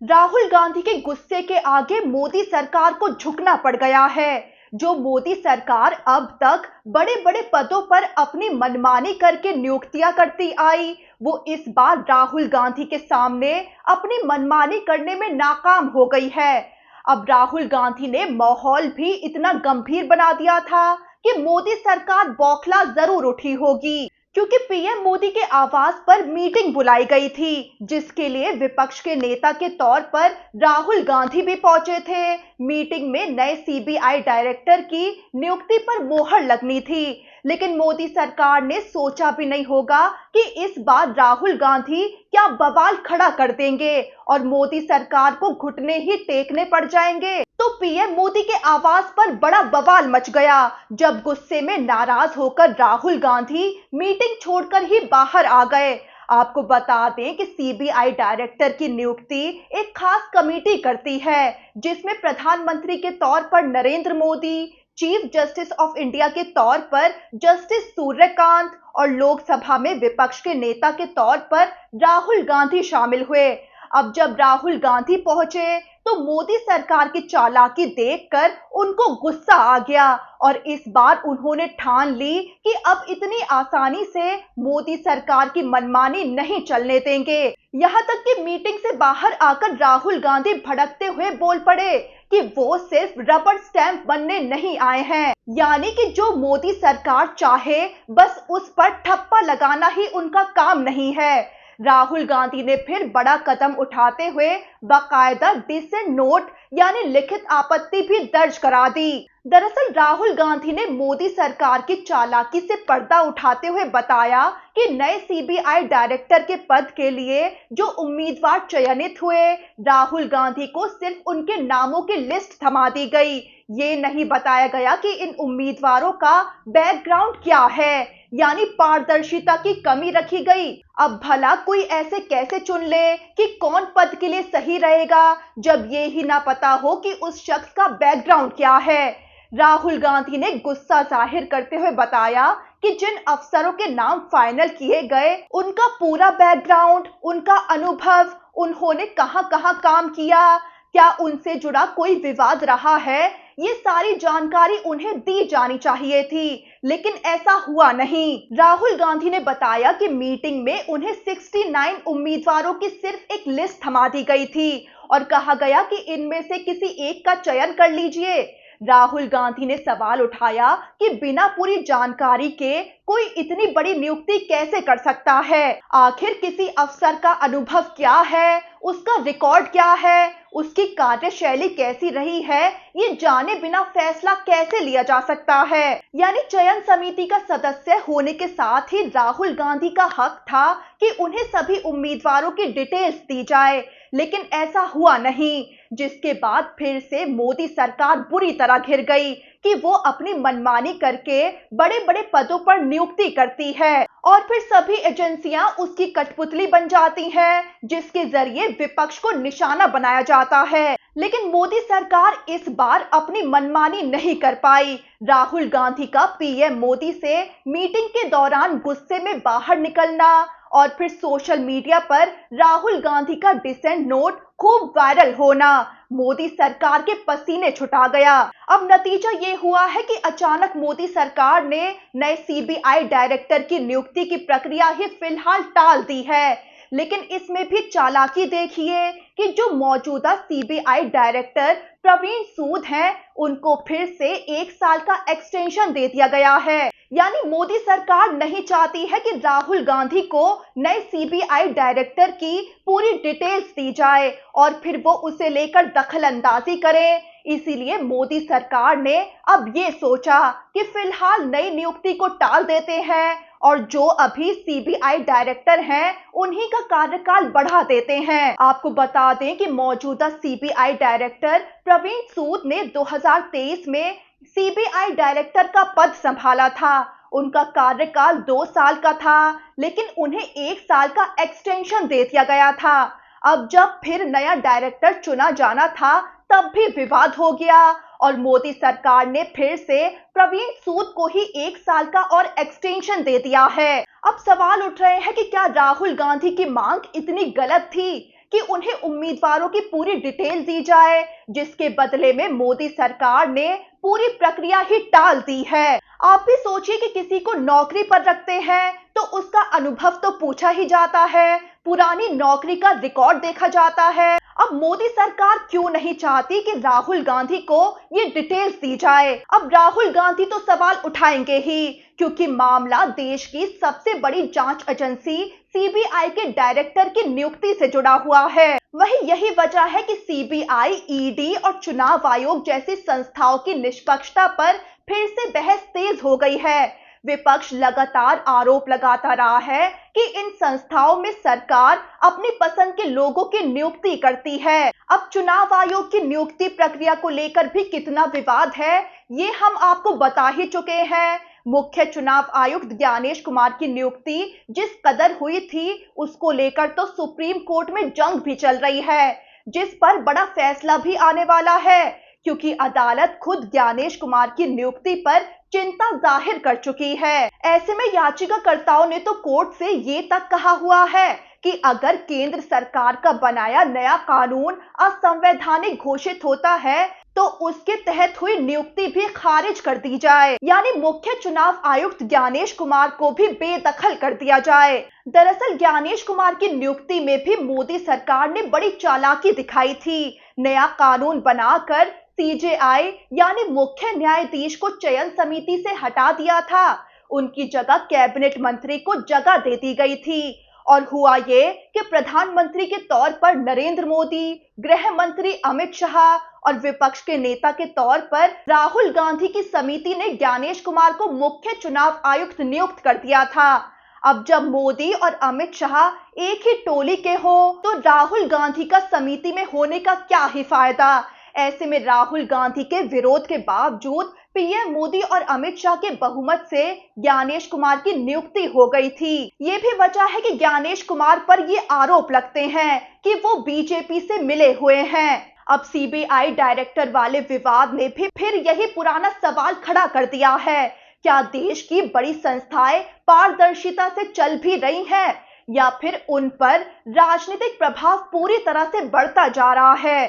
राहुल गांधी के गुस्से के आगे मोदी सरकार को झुकना पड़ गया है। जो मोदी सरकार अब तक बड़े बड़े पदों पर अपनी मनमानी करके नियुक्तियां करती आई, वो इस बार राहुल गांधी के सामने अपनी मनमानी करने में नाकाम हो गई है। अब राहुल गांधी ने माहौल भी इतना गंभीर बना दिया था कि मोदी सरकार बौखला जरूर उठी होगी, क्योंकि पीएम मोदी के आवास पर मीटिंग बुलाई गई थी, जिसके लिए विपक्ष के नेता के तौर पर राहुल गांधी भी पहुंचे थे। मीटिंग में नए सीबीआई डायरेक्टर की नियुक्ति पर मोहर लगनी थी, लेकिन मोदी सरकार ने सोचा भी नहीं होगा कि इस बार राहुल गांधी क्या बवाल खड़ा कर देंगे और मोदी सरकार को घुटने ही टेकने पड़ जाएंगे। तो पीएम मोदी के आवास पर बड़ा बवाल मच गया, जब गुस्से में नाराज होकर राहुल गांधी मीटिंग छोड़कर ही बाहर आ गए। आपको बता दें कि सीबीआई डायरेक्टर की नियुक्ति एक खास कमेटी करती है, जिसमें प्रधानमंत्री के तौर पर Narendra Modi, chief justice of India के तौर पर जस्टिस सूर्यकांत और लोकसभा में विपक्ष के नेता के तौर पर राहुल गांधी शामिल हुए। अब जब राहुल गांधी पहुंचे तो मोदी सरकार की चालाकी देखकर उनको गुस्सा आ गया और इस बार उन्होंने ठान ली कि अब इतनी आसानी से मोदी सरकार की मनमानी नहीं चलने देंगे। यहाँ तक कि मीटिंग से बाहर आकर राहुल गांधी भड़कते हुए बोल पड़े कि वो सिर्फ रबर स्टैंप बनने नहीं आए हैं, यानी कि जो मोदी सरकार चाहे बस उस पर ठप्पा लगाना ही उनका काम नहीं है। राहुल गांधी ने फिर बड़ा कदम उठाते हुए बाकायदा डिसेंट नोट यानी लिखित आपत्ति भी दर्ज करा दी। दरअसल राहुल गांधी ने मोदी सरकार की चालाकी से पर्दा उठाते हुए बताया कि नए सीबीआई डायरेक्टर के पद के लिए जो उम्मीदवार चयनित हुए, राहुल गांधी को सिर्फ उनके नामों की लिस्ट थमा दी गई। ये नहीं बताया गया कि इन उम्मीदवारों का बैकग्राउंड क्या है, यानी पारदर्शिता की कमी रखी गई। अब भला कोई ऐसे कैसे चुन ले कि कौन पद के लिए सही रहेगा, जब ये ही ना पता हो कि उस शख्स का बैकग्राउंड क्या है। राहुल गांधी ने गुस्सा जाहिर करते हुए बताया कि जिन अफसरों के नाम फाइनल किए गए, उनका पूरा बैकग्राउंड, उनका अनुभव, उन्होंने कहां-कहां काम किया, क्या उनसे जुड़ा कोई विवाद रहा है, ये सारी जानकारी उन्हें दी जानी चाहिए थी, लेकिन ऐसा हुआ नहीं। राहुल गांधी ने बताया कि मीटिंग में उन्हें 69 उम्मीदवारों की सिर्फ एक लिस्ट थमा दी गई थी और कहा गया कि इनमें से किसी एक का चयन कर लीजिए। राहुल गांधी ने सवाल उठाया कि बिना पूरी जानकारी के कोई इतनी बड़ी नियुक्ति कैसे कर सकता है। आखिर किसी अफसर का अनुभव क्या है, उसका रिकॉर्ड क्या है, उसकी कार्यशैली कैसी रही है, ये जाने बिना फैसला कैसे लिया जा सकता है। यानी चयन समिति का सदस्य होने के साथ ही राहुल गांधी का हक था कि उन्हें सभी उम्मीदवारों की डिटेल्स दी जाए, लेकिन ऐसा हुआ नहीं, जिसके बाद फिर से मोदी सरकार बुरी तरह घिर गई कि वो अपनी मनमानी करके बड़े बड़े पदों पर नियुक्ति करती है और फिर सभी एजेंसियां उसकी कठपुतली बन जाती हैं, जिसके जरिए विपक्ष को निशाना बनाया जाता है। लेकिन मोदी सरकार इस बार अपनी मनमानी नहीं कर पाई। राहुल गांधी का पीएम मोदी से मीटिंग के दौरान गुस्से में बाहर निकलना और फिर सोशल मीडिया पर राहुल गांधी का डिसेंट नोट खूब वायरल होना मोदी सरकार के पसीने छुटा गया। अब नतीजा ये हुआ है कि अचानक मोदी सरकार ने नए सीबीआई डायरेक्टर की नियुक्ति की प्रक्रिया ही फिलहाल टाल दी है, लेकिन इसमें भी चालाकी देखिए कि जो मौजूदा सीबीआई डायरेक्टर प्रवीण सूद हैं, उनको फिर से 1 साल का एक्सटेंशन दे दिया गया है। यानी मोदी सरकार नहीं चाहती है कि राहुल गांधी को नए सीबीआई डायरेक्टर की पूरी डिटेल्स दी जाए और फिर वो उसे लेकर दखलंदाजी करे। इसीलिए मोदी सरकार ने अब ये सोचा कि फिलहाल नई नियुक्ति को टाल देते हैं और जो अभी सीबीआई डायरेक्टर हैं उन्हीं का कार्यकाल बढ़ा देते हैं। आपको बता दें कि मौजूदा सीबीआई डायरेक्टर प्रवीण सूद ने 2023 में सीबीआई डायरेक्टर का पद संभाला था। उनका कार्यकाल 2 साल का था, लेकिन उन्हें 1 साल का एक्सटेंशन दे दिया गया था। अब जब फिर नया डायरेक्टर चुना जाना था, तब भी विवाद हो गया और मोदी सरकार ने फिर से प्रवीण सूद को ही 1 साल का और एक्सटेंशन दे दिया है। अब सवाल उठ रहे हैं कि क्या राहुल गांधी की मांग इतनी गलत थी कि उन्हें उम्मीदवारों की पूरी डिटेल दी जाए, जिसके बदले में मोदी सरकार ने पूरी प्रक्रिया ही टाल दी है। आप भी सोचिए कि किसी को नौकरी पर रखते हैं तो उसका अनुभव तो पूछा ही जाता है, पुरानी नौकरी का रिकॉर्ड देखा जाता है। अब मोदी सरकार क्यों नहीं चाहती कि राहुल गांधी को ये डिटेल्स दी जाए? अब राहुल गांधी तो सवाल उठाएंगे ही, क्योंकि मामला देश की सबसे बड़ी जांच एजेंसी सीबीआई के डायरेक्टर की नियुक्ति से जुड़ा हुआ है। वहीं यही वजह है कि सीबीआई, ईडी और चुनाव आयोग जैसी संस्थाओं की निष्पक्षता पर फिर से बहस तेज हो गई है। विपक्ष लगातार आरोप लगाता रहा है कि इन संस्थाओं में सरकार अपनी पसंद के लोगों की नियुक्ति करती है। अब चुनाव आयोग की नियुक्ति प्रक्रिया को लेकर भी कितना विवाद है, ये हम आपको बता ही चुके हैं। मुख्य चुनाव आयुक्त ज्ञानेश कुमार की नियुक्ति जिस कदर हुई थी, उसको लेकर तो सुप्रीम कोर्ट में जंग भी चल रही है, जिस पर बड़ा फैसला भी आने वाला है, क्योंकि अदालत खुद ज्ञानेश कुमार की नियुक्ति पर चिंता जाहिर कर चुकी है। ऐसे में याचिकाकर्ताओं ने तो कोर्ट से ये तक कहा हुआ है कि अगर केंद्र सरकार का बनाया नया कानून असंवैधानिक घोषित होता है तो उसके तहत हुई नियुक्ति भी खारिज कर दी जाए, यानी मुख्य चुनाव आयुक्त ज्ञानेश कुमार को भी बेदखल कर दिया जाए। दरअसल ज्ञानेश कुमार की नियुक्ति में भी मोदी सरकार ने बड़ी चालाकी दिखाई थी। नया कानून बनाकर सीजेआई यानी मुख्य न्यायाधीश को चयन समिति से हटा दिया था। उनकी जगह कैबिनेट मंत्री को जगह दे दी गई थी। और हुआ ये कि प्रधानमंत्री के तौर पर नरेंद्र मोदी, गृह मंत्री अमित शाह और विपक्ष के नेता के तौर पर राहुल गांधी की समिति ने ज्ञानेश कुमार को मुख्य चुनाव आयुक्त नियुक्त कर दिया था। अब जब मोदी और अमित शाह एक ही टोली के हो तो राहुल गांधी का समिति में होने का क्या ही फायदा। ऐसे में राहुल गांधी के विरोध के बावजूद पीएम मोदी और अमित शाह के बहुमत से ज्ञानेश कुमार की नियुक्ति हो गई थी। ये भी वजह है कि ज्ञानेश कुमार पर ये आरोप लगते हैं कि वो बीजेपी से मिले हुए हैं। अब सीबीआई डायरेक्टर वाले विवाद ने भी फिर यही पुराना सवाल खड़ा कर दिया है, क्या देश की बड़ी संस्थाएं पारदर्शिता से चल भी रही हैं या फिर उन पर राजनीतिक प्रभाव पूरी तरह से बढ़ता जा रहा है।